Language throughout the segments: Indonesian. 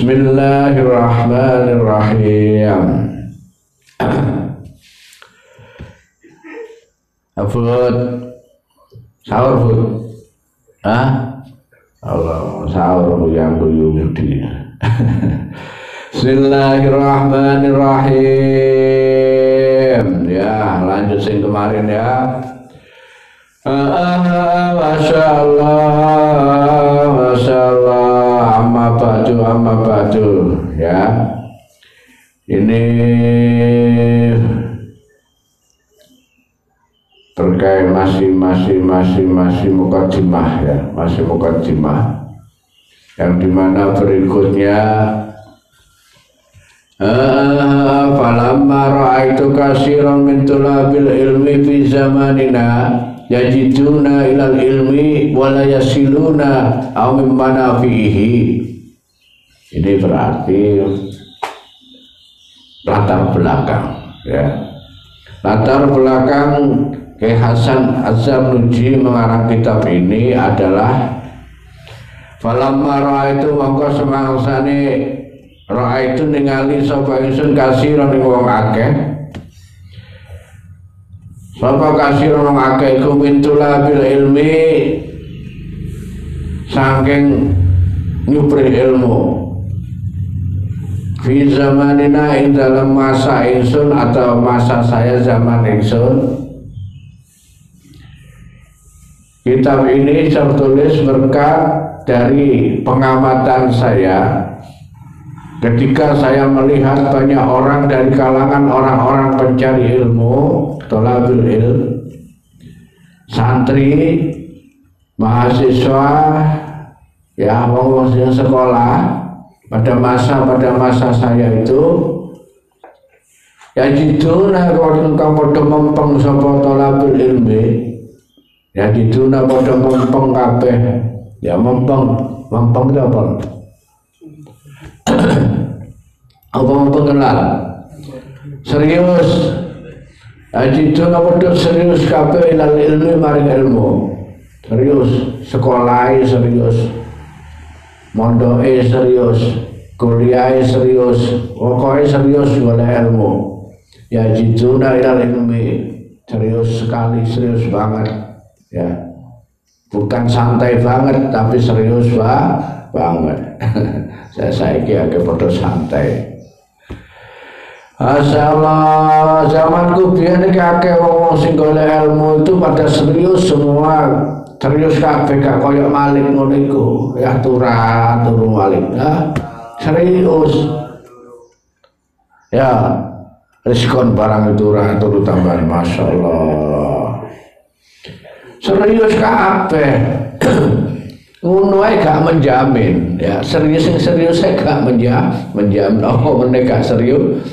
Bismillahirrahmanirrahim. Abud sahur bud, Allah sahur yang buyudi. Bismillahirrahmanirrahim. Ya lanjut sing kemarin ya. Masya Allah, amma ba'du ya. Ini terkait masih mukadimah ya, masih mukadimah yang dimana berikutnya falamma ra'aitu katsiran min tulabil ilmi fi zamanina yajiduna ilal ilmi wala yasiluna aw mimma fihi. Ini berarti latar belakang ya, latar belakang Kyai Hasan Az-Zarnuji mengarang kitab ini adalah falamma ra'aitu mongko semangsane ra'aitu ningali sapa ingsun kasiron ing wong akeh. Sapa kasiron wong akeh iku mintula bil ilmi saking nyupri ilmu fi zamanina ing dalam masa ingsun atau masa saya zaman ingsun. Kitab ini saya tulis berkat dari pengamatan saya ketika saya melihat banyak orang dari kalangan orang-orang pencari ilmu, thalabul ilm, santri, mahasiswa, ya wong yang sekolah pada masa saya itu ya jiduna kalau padha mempeng sapa thalabul ilmi. Ya diduna pada mempeng kabeh. Ya mempeng itu apa? Apa mempeng kenal? Serius. Ya diduna pada serius kabeh ilal ilmi maring ilmu. Serius, sekolahnya serius, mondoke serius, kuliahnya serius, pokoknya serius oleh ilmu. Ya diduna ilal ilmi, serius sekali, serius banget. Ya, bukan santai banget tapi serius banget. saya agak podo santai. Masyaallah, zamanku biyen iki akeh wong sing golek ilmu itu pada serius semua, serius kabeh gak koyo Malik ngono iku. Ya turu Malik. Serius. Ya, riskon barang itu turu tambahan masyaallah. Serius kabeh. Ngono ae gak menjamin ya, serius saya gak menjamin. Oh meneh gak serius.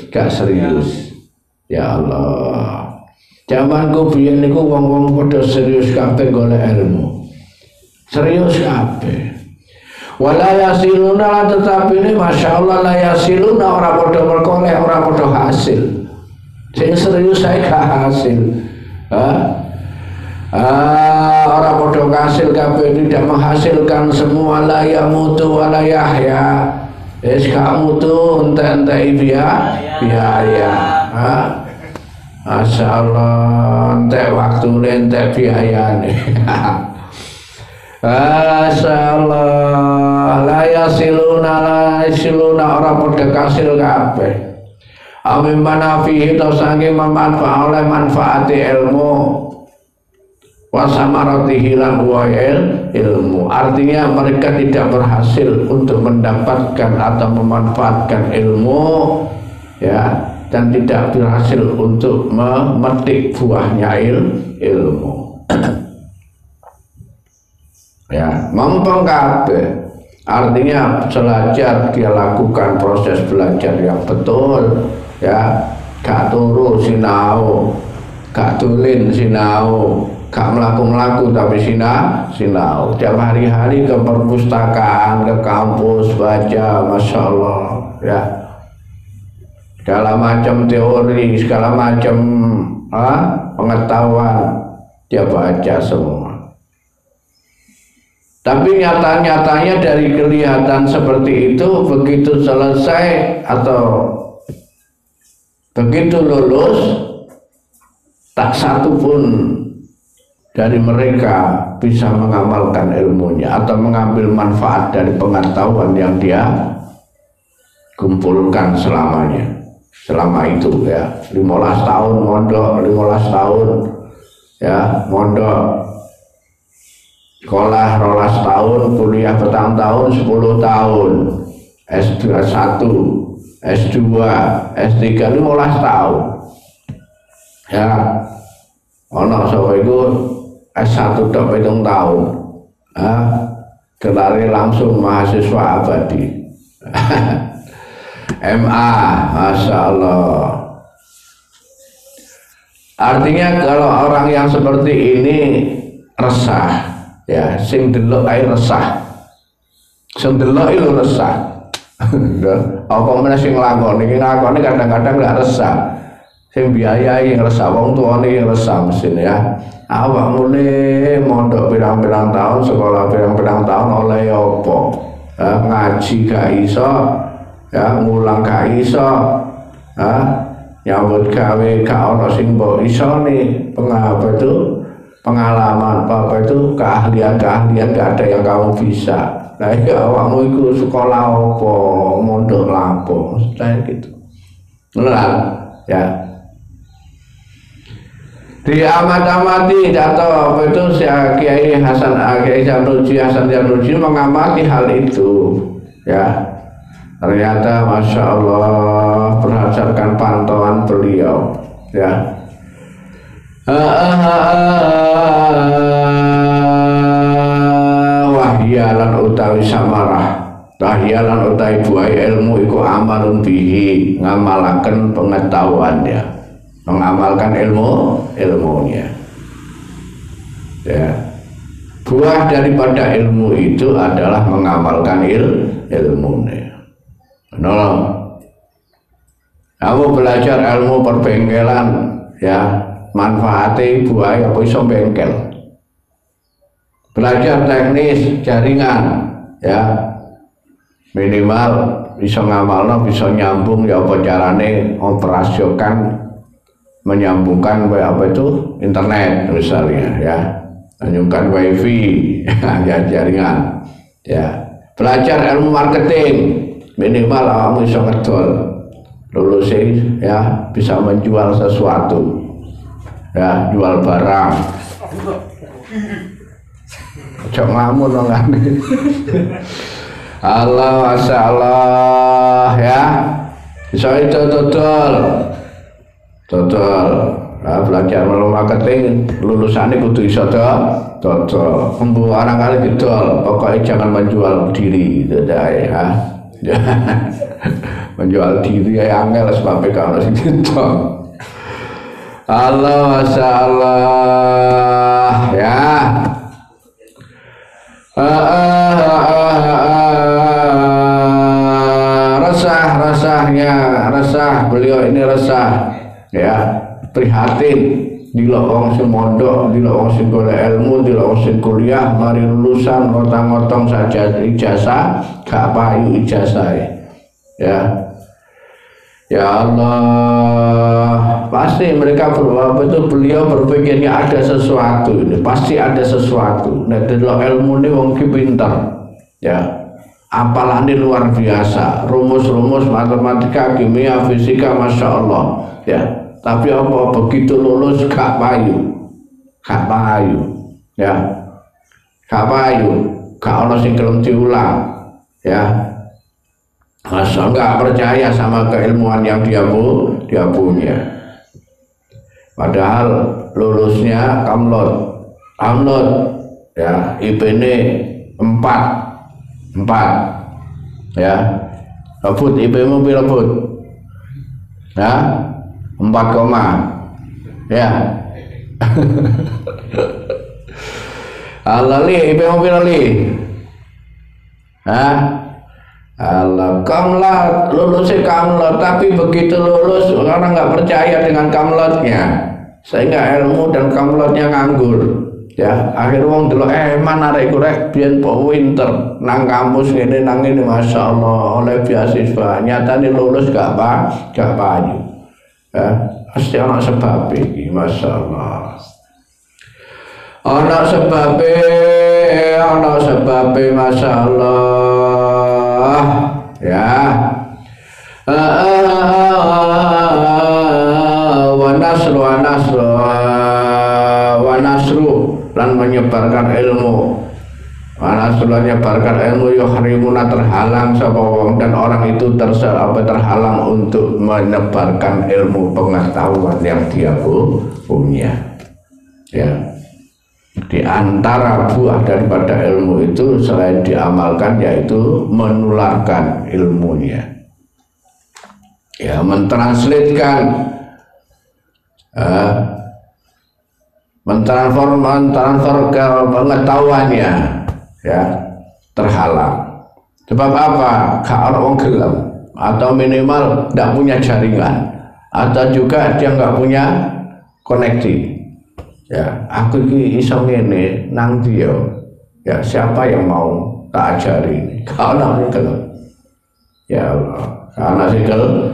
Ya Allah. Zamanku biyen niku wong-wong padha serius kabeh golek ilmu. Serius kabeh. Wala yasiluna tetapi ini masyaallah la yasiluna ora padha merkoleh, ora padha hasil. Sing serius saya gak hasil. Orang bodoh hasil kabeh tidak menghasilkan semua la yamutu wa la yahya. Wis gak mutu entek-entek biaya. Masyaallah entek waktune entek biayane. Masyaallah la yasiluna orang bodoh hasil kabeh. Amin manafihi to saking memanfaat oleh manfaati ilmu. Wasamaratihi lan ilmu, artinya mereka tidak berhasil untuk mendapatkan atau memanfaatkan ilmu ya, dan tidak berhasil untuk memetik buahnya ilmu. Ya, mempeng kabeh artinya belajar, dia lakukan proses belajar yang betul ya, gak turu sinau, gak tulin sinau, gak melaku tapi sinau tiap hari-hari ke perpustakaan, ke kampus baca, masya Allah ya, segala macam teori, segala macam pengetahuan dia baca semua. Tapi nyata-nyatanya dari kelihatan seperti itu, begitu selesai atau begitu lulus, tak satu pun dari mereka bisa mengamalkan ilmunya atau mengambil manfaat dari pengetahuan yang dia kumpulkan selama itu ya. 15 tahun mondok, 15 tahun ya mondok, sekolah 12 tahun, kuliah petang tahun, 10 tahun, S1, S2, S3, 15 tahun ya. Ono sapa iku S1 tok 7 tahun gelare langsung mahasiswa abadi. MA, Masya Allah. Artinya kalau orang yang seperti ini resah ya, sing delok ae resah, sing delok itu resah. Apa meneh sing nglakoni kadang-kadang nggak resah, sing biayai yang resah, wong tuane yang resah mesin ya. Awak mulai mondok pirang-pirang tahun, sekolah pirang-pirang tahun oleh apa? Ngaji gak iso, ya ngulang gak iso, nyambut gawe gak ono sing mbok isone, pengalaman apa itu keahlian gak ada yang kamu bisa. Nah ya awakmu iku sekolah apa, mondok lapo, kayak gitu. Beneran ya. Diamat-amati atau apa itu Kiai Hasan Januji mengamati hal itu ya. Ternyata Masya Allah berdasarkan pantauan beliau ya, wahyalan utawi samarah, wahyalan utawi buai ilmu iku amalun bihi, ngamalaken pengetahuannya, mengamalkan ilmunya ya. Buah daripada ilmu itu adalah mengamalkan ilmunya. Kamu belajar ilmu perbengkelan ya, manfaatnya buah apa iso bengkel. Belajar teknis jaringan ya, minimal bisa ngamalno, bisa nyambung ya, apa carane operasiokan, menyambungkan apa itu internet misalnya ya, menyambungkan wifi ya, jaringan ya. Belajar ilmu marketing, minimal kamu bisa ngedol, lulus ya, bisa menjual sesuatu ya, jual barang. Cok ngamun dong kan. Allah Masya Allah ya, bisa itu total nah, belajar melalui marketing, lulusannya kudu iso total. Orang kali didol, pokoknya jangan menjual diri gitu ya. Menjual diri ya angel sebabnya kalau sing didol. Allah Masya Allah ya. Resah beliau ini resah ya, prihatin dilok wong sing mondok, dilok wong sing golek ilmu, dilok wong sing kuliah mari lulusan ngotong-ngotong saja ijazah gak payu ijazah ya. Ya Allah, pasti mereka beliau berpikirnya ada sesuatu ini, pasti ada sesuatu. Nek delok ilmune wong ki pinter ya, apalane luar biasa, rumus-rumus matematika, kimia, fisika, Masya Allah ya. Tapi apa begitu lulus gak payu ya, gak payu, gak ono sing gelem diulang ya. Masa enggak percaya sama keilmuan yang dia punya, padahal lulusnya kamlot ya, IP-nya 4 ya. Lebut IP-mu pira lebut ya, 4, ya. Allah li IP-mu pira li Allah kamlat, lulusnya kamlat, tapi begitu lulus orang nggak percaya dengan kamlatnya, sehingga ilmu dan kamlatnya nganggur Ya, akhir wong delok man arek iku rek biyen po winter nang kampus ngene nang ngene masyaallah oleh beasiswa nyatane lulus gak payu. Ya, pasti ana sebab iki masyaallah. Ana sebabe masyaallah. Ya. Wa nasru lan menyebarkan ilmu. Menyebarkan ilmu yuhrimuna terhalang sapa wong dan orang itu terhalang untuk menyebarkan ilmu pengetahuan yang dia punya. Ya. Di antara buah daripada ilmu itu selain diamalkan yaitu menularkan ilmunya. Ya, mentranslatkan mentransfer ke pengetahuannya ya terhalang. Sebab apa? Kalau orang gelem atau minimal tidak punya jaringan atau juga dia nggak punya koneksi. Ya, aku ini iso ngene nang dia. Ya, siapa yang mau tak ajari? Kalau nak gelem. Ya Allah, karena sih gelem.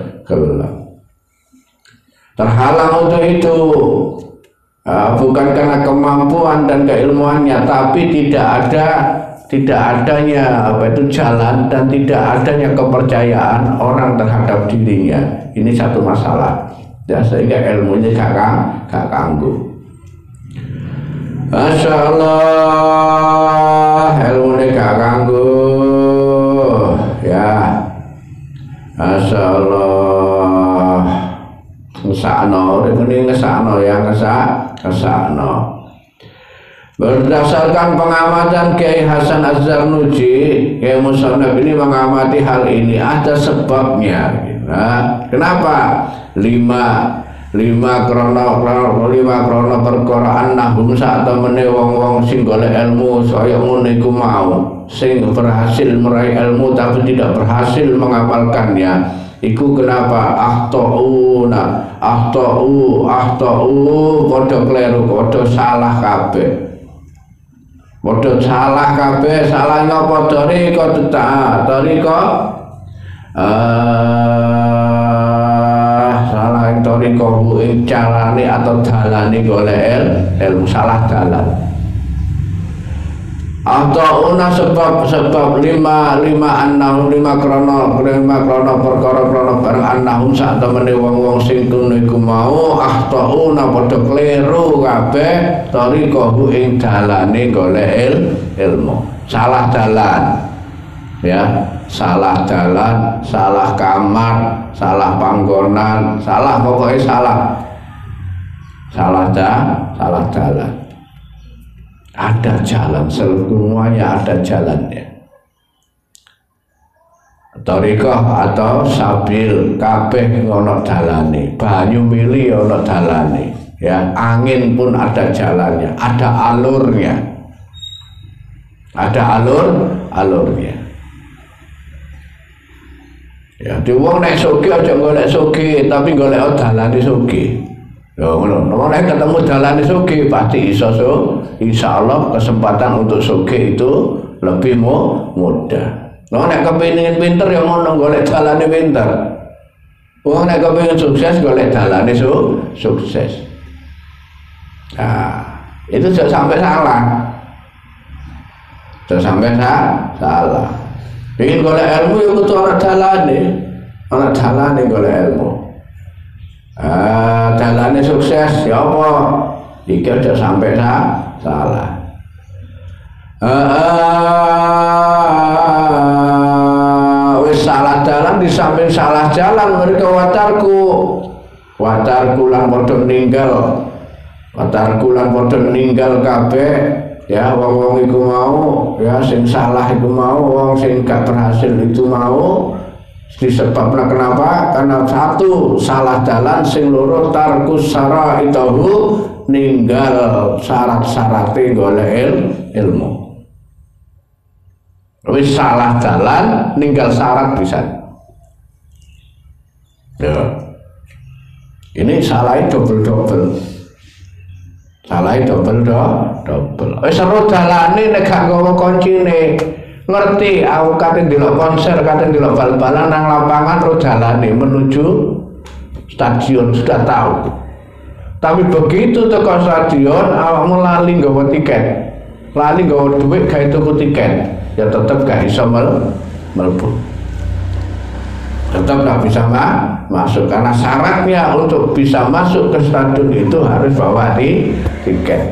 Terhalang untuk itu. Bukan karena kemampuan dan keilmuannya, tapi tidak adanya jalan dan tidak adanya kepercayaan orang terhadap dirinya. Ini satu masalah. Ya, sehingga ilmunya gak kanggu. Masya Allah, ilmunya gak kanggu. Ya, Masya Allah. Ngesakno, ini ngesakno ya ngesakno. Berdasarkan pengamatan Kiai Hasan Az-Zarnuji, Kiai Musannaf ini mengamati hal ini ada sebabnya. Nah, kenapa? lima krono perkara annahum sak temene wong-wong sing golek ilmu saya ngono iku mau sing berhasil meraih ilmu tapi tidak berhasil mengamalkannya. Iku kenapa ahtau padha kleru padha salah kabeh. Padha salah kabeh, salah ngapa tarika salah ing tarika ing carane atau dalane golek ilmu salah dalan. Atau una sebab lima krono perkara barang annahum sak temene wong-wong sing ngono iku mau una padha kleru kabeh tarikahu ing dalane golek ilmu salah dalan ya salah dalan salah kamar salah panggonan salah pokoknya salah dalan. Ada jalan, semuanya ada jalannya. Thariqah atau sabil kabeh ono dalane, banyu mili ono dalane, ya angin pun ada jalannya, ada alurnya. Ada alurnya. Ya, di wong nek sugih aja golek sugih, tapi golek dalane sugih. Ya ngono, nek ketemu dalane sugih pasti iso insyaallah kesempatan untuk sugih itu lebih mudah. Nek kepengin pinter ya ngono golek dalane pinter. Wong nek kepengin sukses golek dalane sukses. Nah, itu jangan sampai salah. Jangan sampai salah. Pengen golek ilmu ya kudu ana dalane golek ilmu. Dalane sukses ya apa? Iki aja sampai salah. Wis salah dalan di samping salah jalan mereka watarku lan padha ninggal kabeh ya wong-wong iku mau ya sing salah iku mau wong sing gak berhasil itu mau. Disebabnya kenapa? Karena satu salah jalan, sing loro tarkus syara itahu ninggal syarat-syaratnya golek ilmu. Wis salah jalan ninggal syarat bisa. Ya. Ini salahnya double. Salahe double. Wis seru dalane nek gak nggawa koncine. Ngerti aku kate ndelok konser, kate ndelok bal-balan nang lapangan terus dalane menuju stadion sudah tahu. Tapi begitu teko stadion awakmu lali nggawa tiket. Lali nggawa duit gawe tuku tiket, ya tetep gak iso mlebu. Tetap gak bisa masuk karena syaratnya untuk bisa masuk ke stadion itu harus bawa tiket.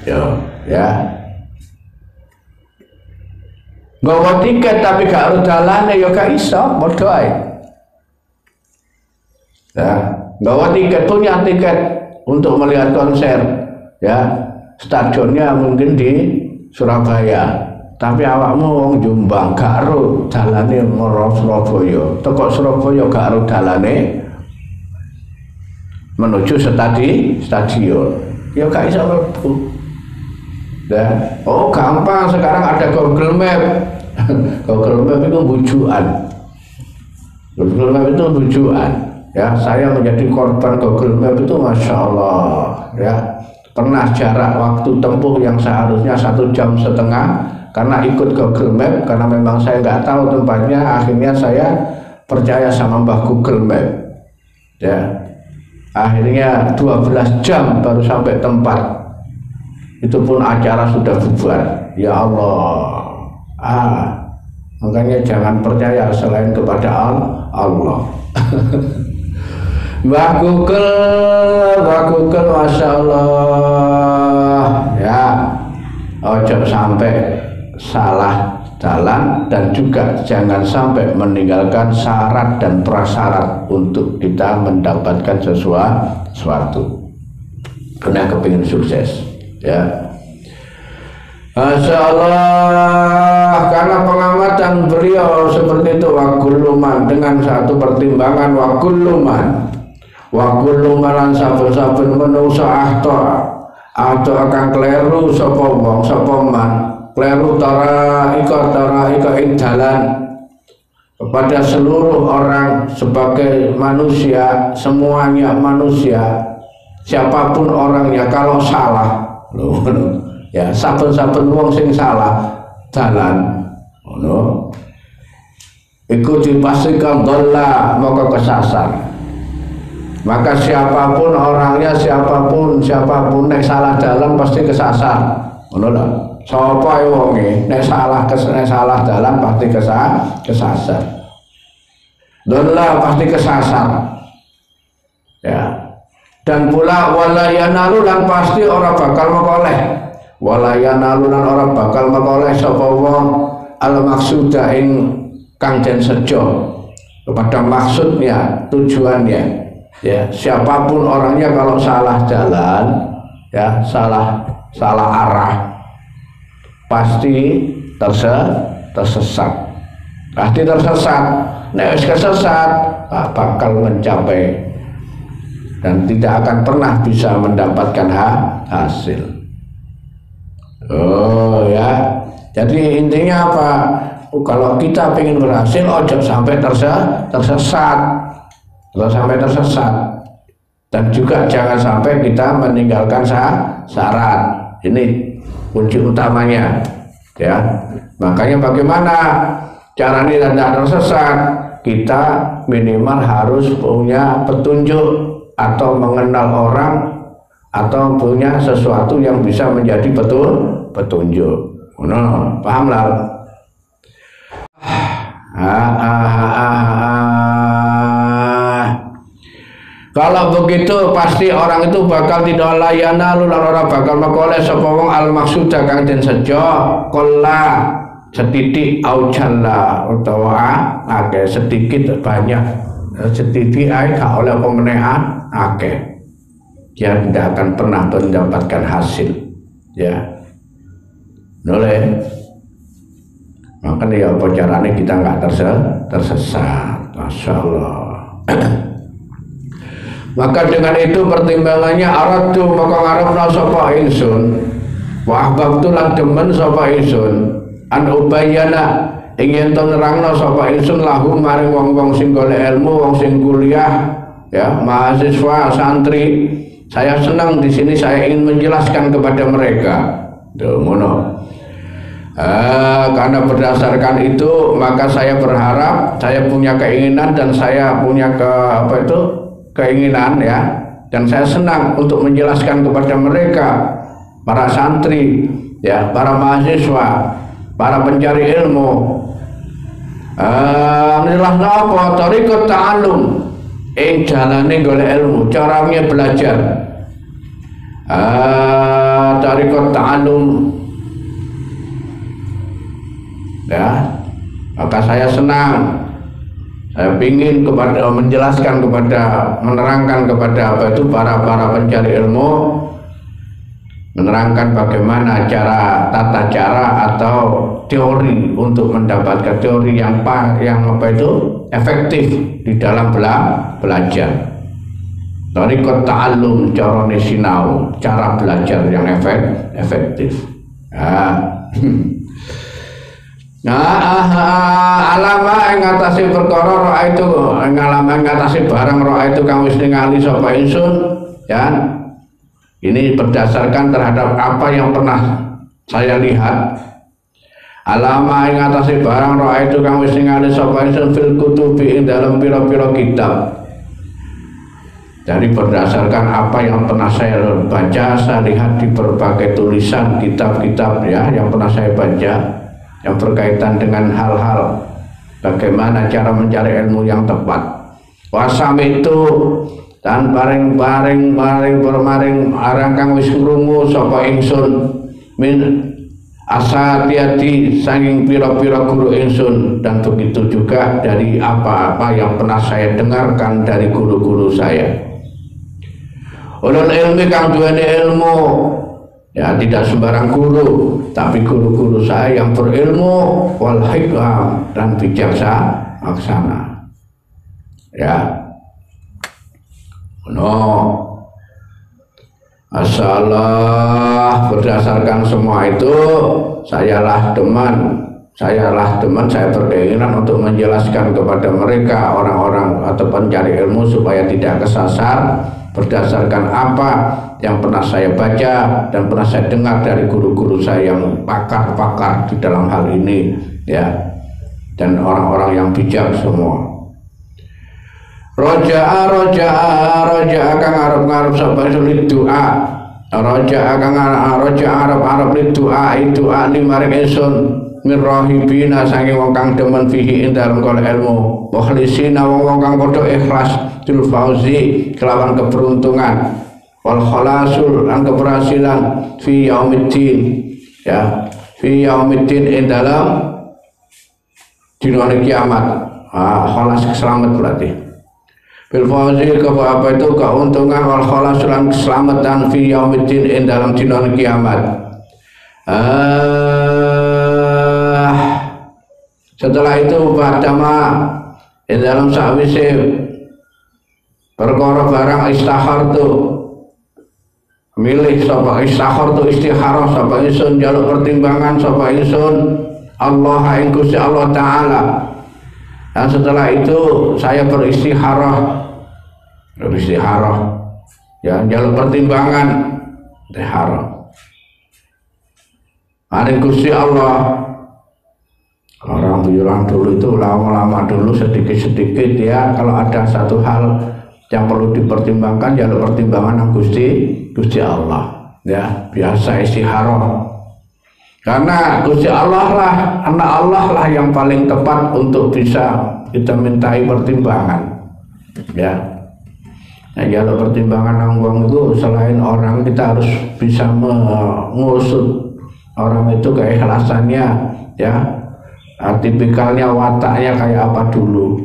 Ya. Bawa tiket tapi gak harus dalane ya gak iso, padha ae. Ya, bawa tiket, punya tiket untuk melihat konser, ya stadionnya mungkin di Surabaya, tapi awakmu wong Jombang gak ero dalane mara Surabaya, teko Surabaya gak ero dalane menuju stadion, ya gak iso mlebu. Ya, oh gampang sekarang ada Google Map. Google Map itu bujukan. Google Map itu bujukan. Ya, saya menjadi korban Google Map itu, masya Allah. Ya, pernah jarak waktu tempuh yang seharusnya 1,5 jam karena ikut Google Map, karena memang saya nggak tahu tempatnya. Akhirnya saya percaya sama Mbah Google Map. Ya, akhirnya 12 jam baru sampai tempat. Itu pun acara sudah bubar. Ya Allah. Makanya jangan percaya selain kepada Allah. Mbah Google, masya Allah. Ya, ojo sampai salah jalan dan juga jangan sampai meninggalkan syarat dan prasyarat untuk kita mendapatkan sesuatu. Karena kepingin sukses. Ya, masya Allah, karena pengamatan beliau seperti itu. Wakuluman dengan satu pertimbangan, wakuluman lan saben-saben menungsa ahto akan kleru sapa wong sapa man, kleru tara ika ing dalan kepada seluruh orang sebagai manusia, semuanya manusia, siapapun orangnya. Kalau salah ya saben-saben wong sing salah dalan ngono iku dipastikan dhalla maka kesasar. Maka siapapun orangnya, siapapun nek salah dalan pasti kesasar, ngono lho. Sapa wonge nek salah dalan pasti kesasar. Dhalla pasti kesasar. Ya. Dan pula walayanalu lan pasti orang bakal makoleh. Walayanalu lan orang bakal makoleh sapa wong al maksuda ing kang den sejo, kepada maksudnya, tujuannya. Ya, siapapun orangnya kalau salah jalan, ya salah arah, pasti tersesat. Pasti tersesat. Nek wis kesesat, bakal mencapai dan tidak akan pernah bisa mendapatkan hasil. Oh ya, jadi intinya apa? Kalau kita ingin berhasil, ojo sampai tersesat, dan juga jangan sampai kita meninggalkan syarat. Ini kunci utamanya, ya. Makanya bagaimana caranya tidak tersesat? Kita minimal harus punya petunjuk atau mengenal orang atau punya sesuatu yang bisa menjadi petunjuk. Nah, paham lah. Kalau begitu pasti orang itu bakal tidak layana lulan orang bakal makoleh sapa wong al maksuda kang den sejo kola setitik au jalla utawa akeh sedikit banyak sedikit ae gak oleh pemenehan akeh, dia tidak akan pernah mendapatkan hasil, ya. Noleh. Makanya ya apa caranya kita nggak tersesat, masya Allah. Maka dengan itu pertimbangannya aratu maka ngarepna sapa ingsun wa ahbabtu lan demen sapa ingsun an ubayyana ingin to nerangno sapa ingsun lahu maring wong-wong sing golek ilmu, wong sing kuliah, ya mahasiswa, santri, Saya senang di sini, saya ingin menjelaskan kepada mereka. Tuh, ngono. Karena berdasarkan itu maka saya berharap, saya punya keinginan dan saya punya keinginan ya, dan saya senang untuk menjelaskan kepada mereka, para santri ya, para mahasiswa, para pencari ilmu, inilah apa thariqat ta'allum, jalane golek ilmu, caranya belajar, thariqat ta'allum ya. Maka saya senang, saya ingin menjelaskan kepada, menerangkan kepada para pencari ilmu, menerangkan bagaimana tata cara atau teori untuk mendapatkan teori yang efektif di dalam belajar. Thariqat ta'allum, carane sinau, cara belajar yang efektif. Alama ing ngatasi perkara roa itu, alama ngatasi barang roa itu kang wis ningali sapa ingsun ya. Ini berdasarkan terhadap apa yang pernah saya lihat. Alama ing ngatasi barang roa itu kang wis ningali sapa ingsun fil kutubi ing dalam pira-pira kitab. Jadi berdasarkan apa yang pernah saya baca, saya lihat di berbagai tulisan kitab-kitab ya yang pernah saya baca, yang berkaitan dengan hal-hal bagaimana cara mencari ilmu yang tepat. Wasam itu dan bareng arang kang wis krungu sapa ingsun min asatiati saking pira-pira guru ingsun, dan begitu juga dari apa-apa yang pernah saya dengarkan dari guru-guru saya. Ulul ilmi kang duweni ilmu ya, tidak sembarang guru, tapi guru-guru saya yang berilmu wal hikmah dan bijaksana ya. Masalah berdasarkan semua itu saya berkeinginan untuk menjelaskan kepada mereka, orang-orang atau pencari ilmu, supaya tidak kesasar berdasarkan apa yang pernah saya baca dan pernah saya dengar dari guru-guru saya yang pakar-pakar di dalam hal ini ya, dan orang-orang yang bijak semua. Roja'a kang arep sapa sulit doa. Roja'a arep doa itu limaring ingsun mirrahibina saking wong kang demen fihi ing dalem golek ilmu, mukhlisina wong kang padha ikhlas tul fauzi kelawan keberuntungan, wal khalasul lan keberhasilan fi yaumiddin ya, fi yaumiddin ing dalam dina kiamat. Khalas selamat berarti. Bil fauzi apa itu keuntungan, wal khalasul lan keselamatan fi yaumiddin ing dalam dina kiamat. Setelah itu badama di dalam sakwise perkara barang istakhartu milih sapa istakhartu istikharah sapa ingsun jaluk pertimbangan sapa ingsun Allah ing Gusti Allah taala. Dan setelah itu saya beristikharah ya, jaluk pertimbangan istikharah maring Gusti Allah. Orang dulu itu lama-lama dulu sedikit-sedikit ya, kalau ada satu hal yang perlu dipertimbangkan jalur pertimbangan yang Gusti Allah ya, biasa istikharah, karena Gusti Allah lah, anak Allah lah yang paling tepat untuk bisa kita mintai pertimbangan ya. Nah, jalur pertimbangan anggung itu selain orang, kita harus bisa mengusut orang itu keikhlasannya ya, tipikalnya, wataknya kayak apa dulu,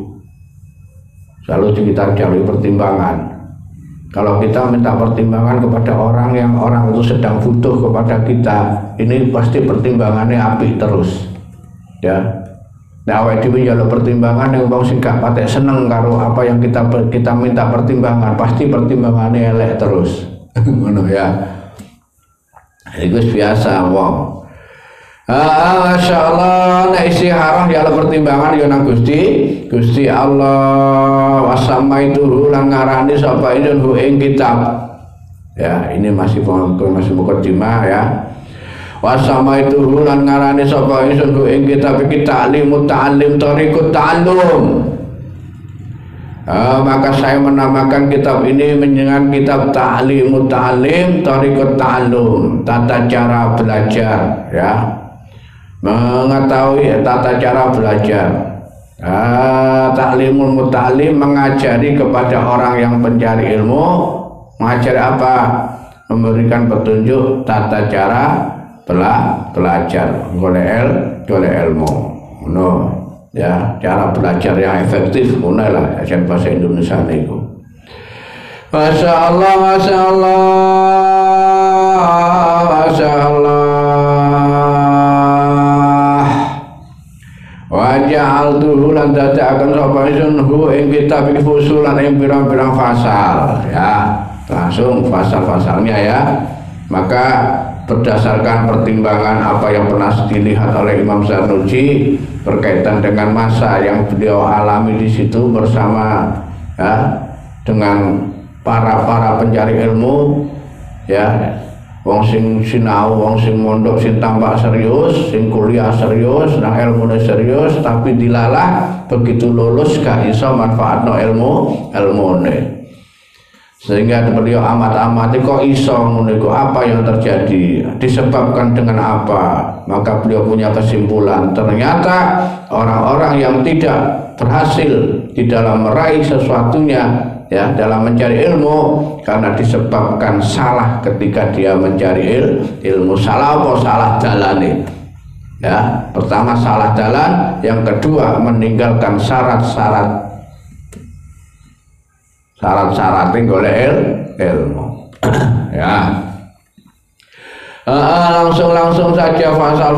selalu kita cari pertimbangan. Kalau kita minta pertimbangan kepada orang yang orang itu sedang butuh kepada kita, ini pasti pertimbangannya apik terus ya. Nah, awake dhewe njaluk pertimbangan yang wong sing gak patek seneng karo apa yang kita minta pertimbangan, pasti pertimbangannya elek terus. Ngono ya. Itu biasa wong. Masyaallah, nek istikharah ya pertimbangan ya nang Gusti Allah. Wasama itu lan ngarani sapa ingsun ing kitab Ya, ini masih mukadimah ya. Wasama itu lan ngarani sapa ingsun ing kitab iki ta'limut ta'lim thariqut ta'allum. Maka saya menamakan kitab ini dengan kitab Ta'limut Ta'lim thariqut ta'allum, tata cara belajar ya. Mengetahui tata cara belajar. Ta'limul muta'allim mengajari kepada orang yang pencari ilmu. Mengajari apa? Memberikan petunjuk tata cara belajar, golek ilmu. No, ya, cara belajar yang efektif, lah ajar bahasa Indonesia niku. Masya Allah, masya Allah, masya Allah. Wajah altuhu lan dadakaken sapa ingsun hu ing kitab iki fusulan ing pirang-pirang fasal ya. Langsung fasal-fasalnya ya. Maka berdasarkan pertimbangan apa yang pernah dilihat oleh Imam Zarnuji berkaitan dengan masa yang beliau alami di situ bersama ya, dengan para pencari ilmu ya, wong sing sinau, wong sing mondok sing tampak serius, sing kuliah serius, nah ilmune serius, tapi dilalah begitu lulus gak iso manfaatno ilmune. Sehingga beliau amat-amati kok iso ngono iku, apa yang terjadi, disebabkan dengan apa. Maka beliau punya kesimpulan, ternyata orang-orang yang tidak berhasil di dalam meraih sesuatunya ya, dalam mencari ilmu karena disebabkan salah ketika dia mencari ilmu. Salah apa? Salah dalane ya. Pertama salah jalan, yang kedua meninggalkan syarat-syarat golek ilmu. Ya. Langsung saja fasal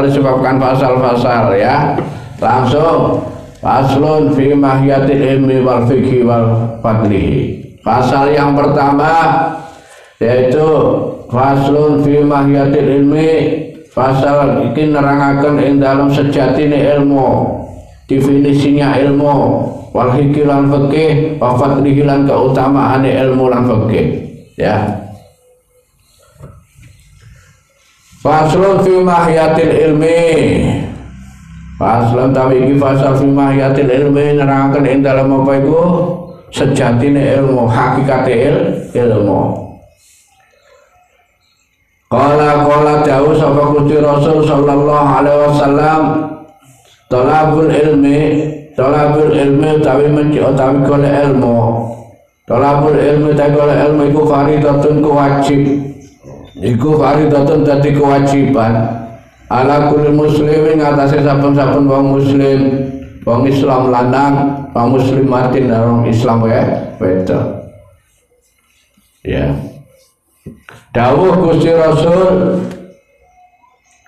disebabkan fasal ya. Langsung faslun fi mahiyatil ilmi wal fiqhi wal fadlihi. Pasal yang pertama yaitu faslun fi mahiyatil ilmi. Pasal iki nerangaken ing dalam sejatine ilmu, definisinya ilmu, wal fiqhi lan fikih, wa fadlihi lan keutamaane ilmu lan fikih ya. Faslun fi mahiyatil ilmi. Faslun tawi iki fasal fi mahiyatil ilmi nerangaken ing dalam apa iku sejatine ilmu, hakikate ilmu. Qala dawuh sapa Gusti Rasul sallallahu alaihi wasallam, talabul ilmi utawi golek ilmu. Talabul ilmi golek ilmu iku fardhatun wajib. Iku fardhatun dadi kewajiban ala kulli muslimin ngatasi saben-saben wong muslim, wong Islam lanang, wong muslimatin wong Islam wedok. Ya. Dawuh Gusti Rasul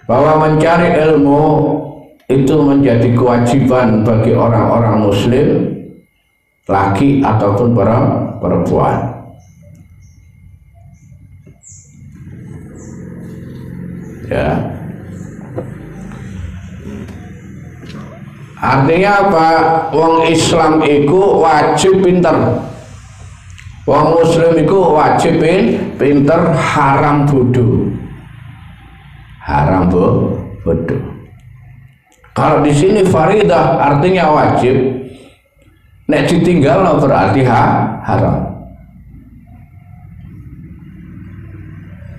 bahwa mencari ilmu itu menjadi kewajiban bagi orang-orang muslim, laki ataupun perempuan. Ya. Artinya apa? Wong Islam iku wajib pinter. Wong muslim iku wajib pinter, haram bodoh. Haram bodoh. Kalau di sini faridah artinya wajib. Nek ditinggal berarti haram.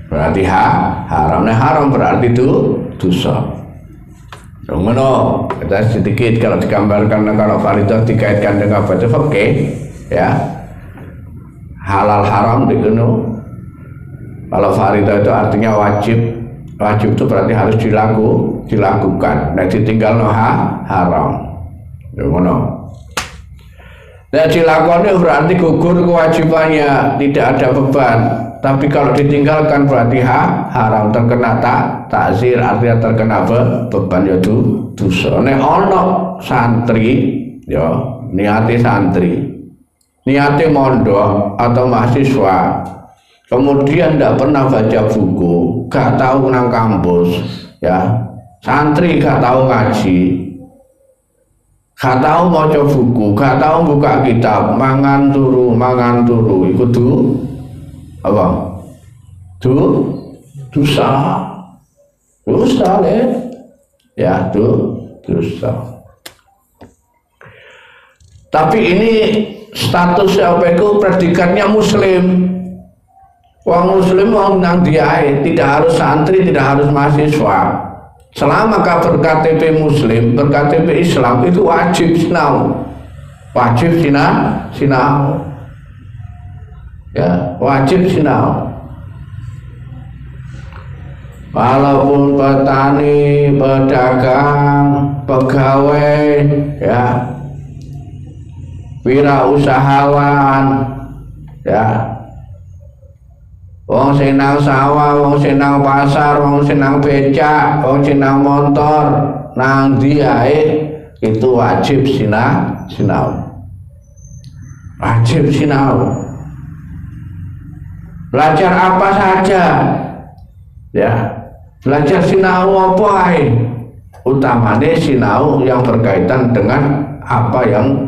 Berarti haram. Nek haram berarti itu dosa. Ngono, kita sedikit kalau digambarkan, kalau faridah dikaitkan dengan baca fikih ya. Halal haram dikono. Kalau faridah itu artinya wajib. Wajib itu berarti harus dilakukan. Nek ditinggal haram. Ngono. Nek dilakoni berarti gugur kewajibannya, tidak ada beban. Tapi kalau ditinggalkan berarti haram, terkena takzir, artinya terkena beban ya dosa. Nek ono santri ya, niate santri, niate mondok atau mahasiswa, kemudian tidak pernah baca buku, gak tahu nang kampus ya, santri gak tahu ngaji, gak tahu maca buku, gak tahu buka kitab, mangan turu, iku apa? Dosa ya dosa. Tapi ini statusnya apa itu? Predikatnya muslim. Wong muslim wong nang diae, tidak harus santri, tidak harus mahasiswa. Selama kabar KTP muslim, berKTP Islam itu wajib sinau. Wajib sinau. Ya, wajib sinau. Walaupun petani, pedagang, pegawai, ya, wirausahawan, ya, wong sing nang sawah, wong sing nang pasar, wong sing nang becak, wong sing nang motor, nang ndi ae itu wajib sinau. Wajib sinau. Belajar apa saja, ya, belajar sinau apa ae. Utamanya sinau yang berkaitan dengan apa yang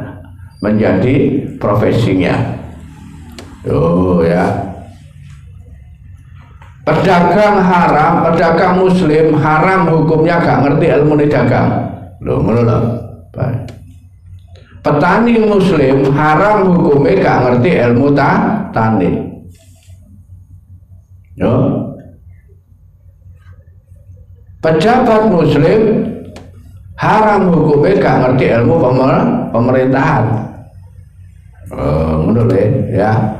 menjadi profesinya. Ya. Pedagang haram, pedagang muslim haram hukumnya gak ngerti ilmu dagang. Loh, ngono lho. Petani muslim haram hukumnya gak ngerti ilmu tani. Yo. Pejabat muslim haram hukumnya gak ngerti ilmu pemerintahan. Ngono lho ya.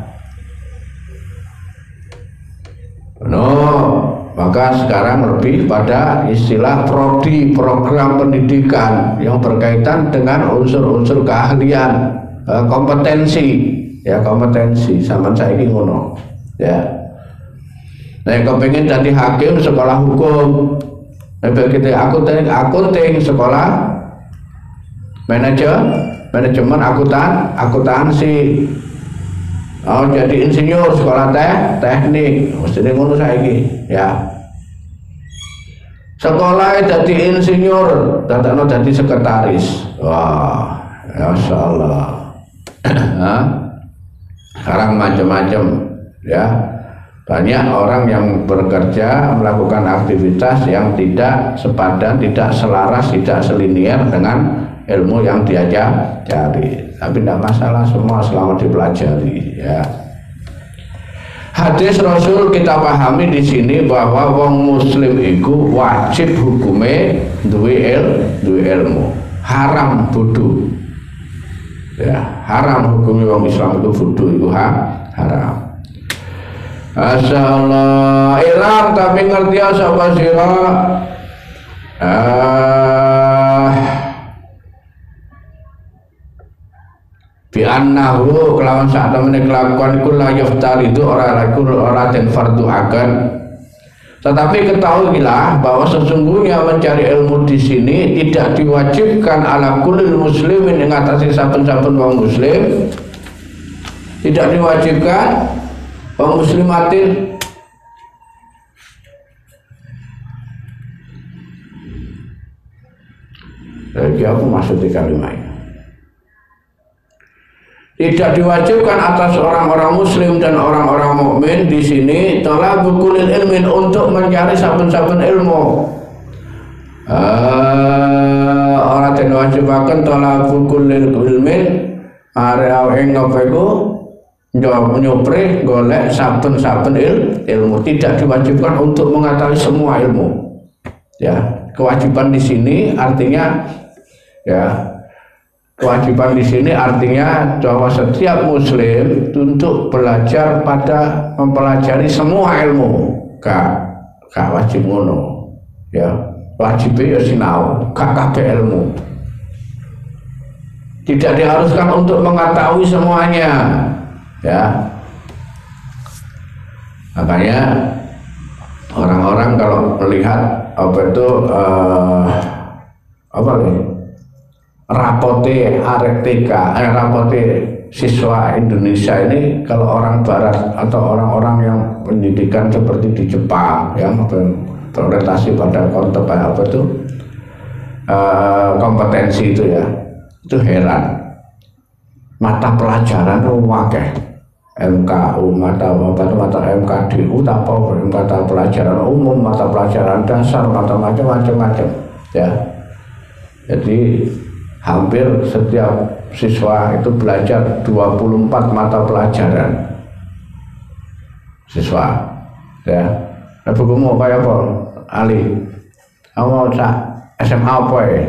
Maka sekarang lebih pada istilah prodi, program pendidikan yang berkaitan dengan unsur-unsur keahlian, kompetensi, ya kompetensi. Sama saya ini ngono, ya. Nah, kalau pengen jadi hakim sekolah hukum, begitu akunting sekolah manajemen akuntansi. Oh, jadi insinyur sekolah teknik, mesti ngono saiki, ya. Sekolah jadi insinyur, dadakno jadi sekretaris. Wah, ya Allah. Sekarang macam-macam, ya. Banyak orang yang bekerja melakukan aktivitas yang tidak sepadan, tidak selaras, tidak selinier dengan ilmu yang diajari. Tapi tidak masalah, semua selama dipelajari, ya. Hadis Rasul kita pahami di sini bahwa wong muslim itu wajib hukumnya duwe ilmu. Haram bodoh. Ya, haram hukumnya wong Islam itu bodoh, itu haram. Asallah ilang tapi ngerti sapa sira. Bi annahu kelawan sak temene kelakuan iku la yaftar itu ora den fardu akan. Tetapi ketahuilah bahwa sesungguhnya mencari ilmu di sini tidak diwajibkan ala kulil muslimin ing atase saben-saben wong muslim. Tidak diwajibkan wong muslimatin. Lagi apa maksudnya kalimat ini? Tidak diwajibkan atas orang-orang muslim dan orang-orang mukmin di sini talabul ilmin untuk mencari saben-saben ilmu. Orang yang diwajibkan talabul ilmin area ing apa iku nyopre golek saben-saben ilmu. Tidak diwajibkan untuk mengetahui semua ilmu. Ya, kewajiban di sini artinya ya. Kewajiban di sini artinya bahwa setiap muslim untuk belajar pada mempelajari semua ilmu. Gak wajib ngono. Ya, wajibnya ya sinau, gak kabeh ilmu. Tidak diharuskan untuk mengetahui semuanya. Ya. Makanya orang-orang kalau melihat apa itu apa nih? Rapote arek TK, rapote siswa Indonesia ini kalau orang Barat atau orang-orang yang pendidikan seperti di Jepang yang berorientasi pada konsep apa itu kompetensi itu ya, itu heran. Mata pelajaran wakeh MKU mata MKDU mata pelajaran umum, mata pelajaran dasar, mata macam-macam ya. Jadi hampir setiap siswa itu belajar 24 mata pelajaran siswa ya. Nah, bukumu kayak apa Ali? Kamu mau SMA apa ya?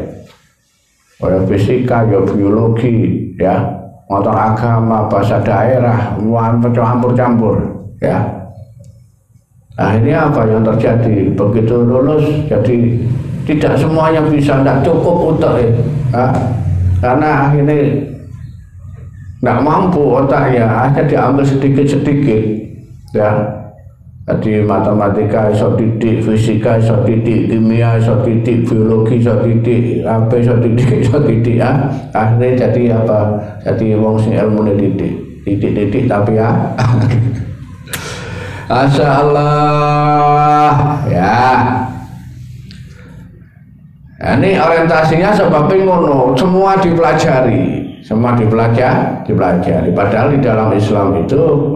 Kayak fisika, ya biologi ya, motor agama, bahasa daerah, campur-campur ya. Akhirnya apa yang terjadi? Begitu lulus jadi tidak semuanya bisa, tidak cukup untuk ya. Karena akhirnya tidak mampu otaknya, hanya diambil sedikit-sedikit ya. Jadi matematika iso didik, fisika iso didik, kimia iso didik, biologi iso didik, apa iso didik ya. Akhirnya jadi apa? Jadi wong sing ilmune didik tapi ya. Masya Allah ya. Nah, ini orientasinya sebabnya ngono, semua dipelajari, dipelajari. Padahal di dalam Islam itu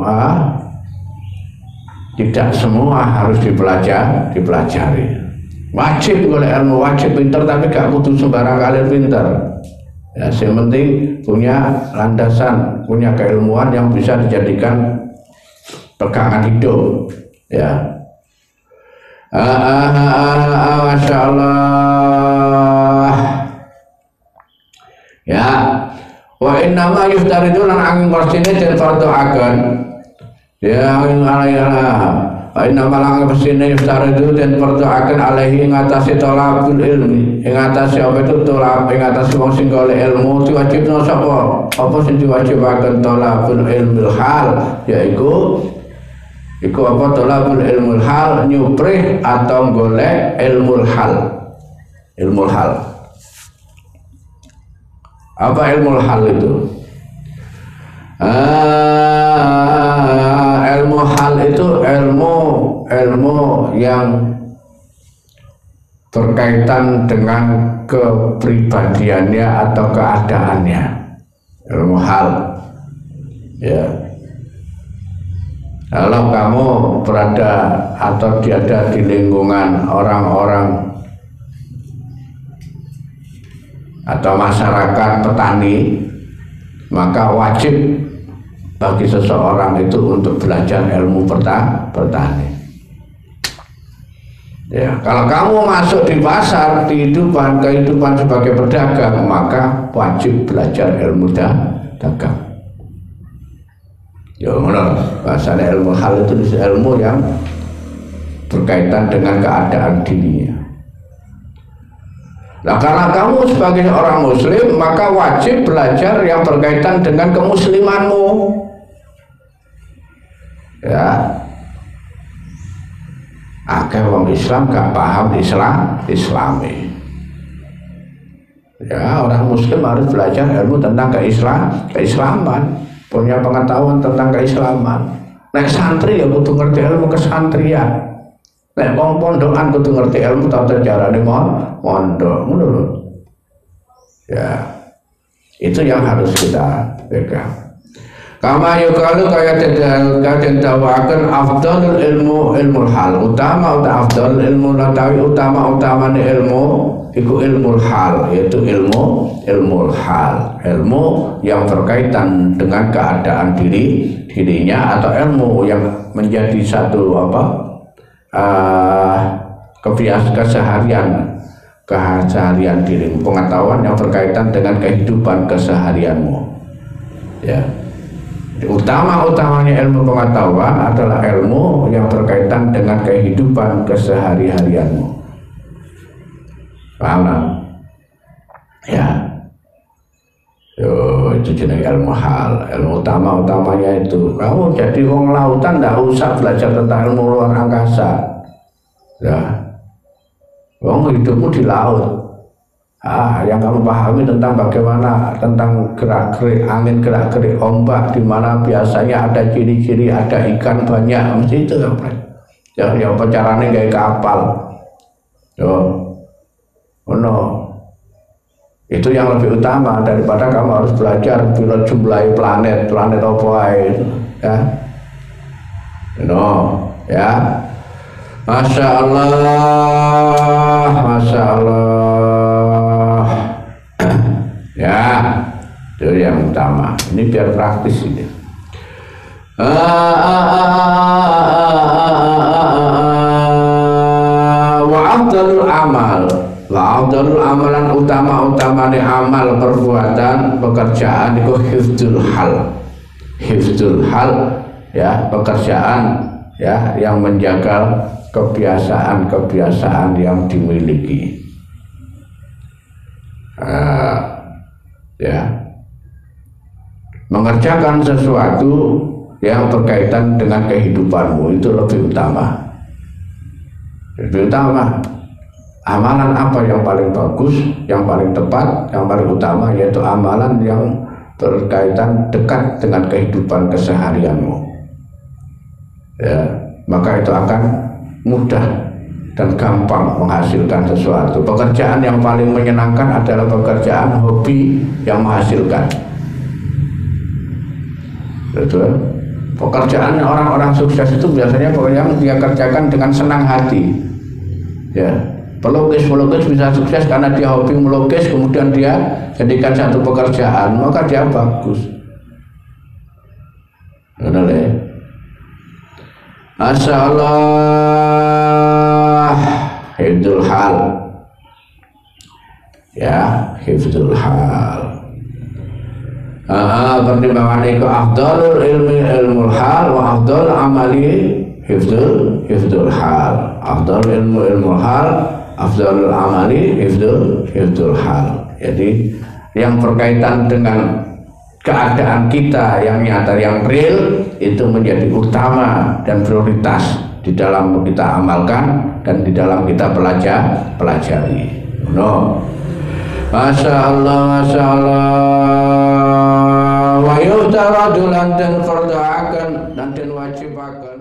tidak semua harus dipelajari. Wajib oleh ilmu, wajib pinter, tapi gak kudu sembarang kali pinter. Ya, yang penting punya landasan, punya keilmuan yang bisa dijadikan pegangan hidup. Ya. Masya Allah. Ya. Wa innama yuftaridu lan angin korsine den farduaken. Ya inna malang pesine yuftaridu dan farduaken alaihi ngatasi tolabul ilmi, ngatasi apa itu tolab, ngatasi wong sing golek ilmu diwajibno sapa? Apa sing diwajibaken tolabul ilmil hal, yaiku apa tolabul ilmul hal, nyuprih atau golek ilmul hal. Ilmul hal. Apa ilmul hal itu? Ilmu hal itu ilmu yang berkaitan dengan kepribadiannya atau keadaannya. Ilmu hal ya. Kalau kamu berada atau ada di lingkungan orang-orang atau masyarakat petani, maka wajib bagi seseorang itu untuk belajar ilmu petani. Ya, kalau kamu masuk di pasar, kehidupan sebagai pedagang, maka wajib belajar ilmu dagang. Ya, bahasanya ilmu hal itu ilmu yang berkaitan dengan keadaan dirinya. Nah, karena kamu sebagai orang muslim, maka wajib belajar yang berkaitan dengan kemuslimanmu. Ya, akeh wong Islam gak paham Islami. Ya, orang muslim harus belajar ilmu tentang keislaman, punya pengetahuan tentang keislaman. Nek santri ya kudu ngerti ilmu kesantrian. Nek wong pondokan kudu ngerti ilmu tata carane mondok, ngono lho. Ya. Itu yang harus kita pegang. Kama yukalu kaya den dawaken afdalul ilmul hal, utama afdalul ilmu natawi utama-utamane ilmu iku ilmul hal, yaitu ilmul hal, ilmu yang berkaitan dengan keadaan dirinya atau ilmu yang menjadi satu keseharian dirimu, pengetahuan yang berkaitan dengan kehidupan keseharianmu. Ya. Utama-utamanya ilmu pengetahuan adalah ilmu yang berkaitan dengan kehidupan kesehari-harianmu. Paham? Ya. Itu jenis ilmu hal. Ilmu utama-utamanya itu. Kamu jadi wong lautan tidak usah belajar tentang ilmu luar angkasa. Ya. Wong hidupmu di laut. Yang kamu pahami tentang bagaimana, tentang gerak-gerik angin, gerak-gerik ombak, di mana biasanya ada ciri-ciri, ada ikan banyak, mesti itu kan. Ya apa caranya kayak kapal. Itu yang lebih utama daripada kamu harus belajar bila jumlah planet apa itu. ya. Ya. Masya Allah, Masya Allah. Ya, itu yang utama. Ini biar praktis ini. Wa afdalul amal, wa afdalul amalan utama nih amal perbuatan pekerjaan itu hifdzul hal ya, pekerjaan ya yang menjaga kebiasaan yang dimiliki. Ya, mengerjakan sesuatu yang berkaitan dengan kehidupanmu itu lebih utama. Amalan apa yang paling bagus, yang paling tepat, yang paling utama, yaitu amalan yang berkaitan dekat dengan kehidupan keseharianmu. Ya, maka itu akan mudah dan gampang menghasilkan sesuatu. Pekerjaan yang paling menyenangkan adalah pekerjaan hobi yang menghasilkan. Betul. Pekerjaan orang-orang sukses itu biasanya yang dia kerjakan dengan senang hati. Ya, pelukis bisa sukses karena dia hobi melukis, kemudian dia jadikan satu pekerjaan, maka dia bagus. Benar ya? Masya Allah, hifdzul hal. Ya, hifdzul hal. Pertimbangan itu afdalul ilmul hal wa afdal amali hifdzul hal. Afdalul ilmul hal, afdalul amali hifdzul hal. Jadi yang berkaitan dengan keadaan kita yang nyata, yang real, itu menjadi utama dan prioritas di dalam kita amalkan dan di dalam kita pelajari. Masya Allah, Masya Allah. Wa yu'taradu lan dan fardu'akan dan wajibakan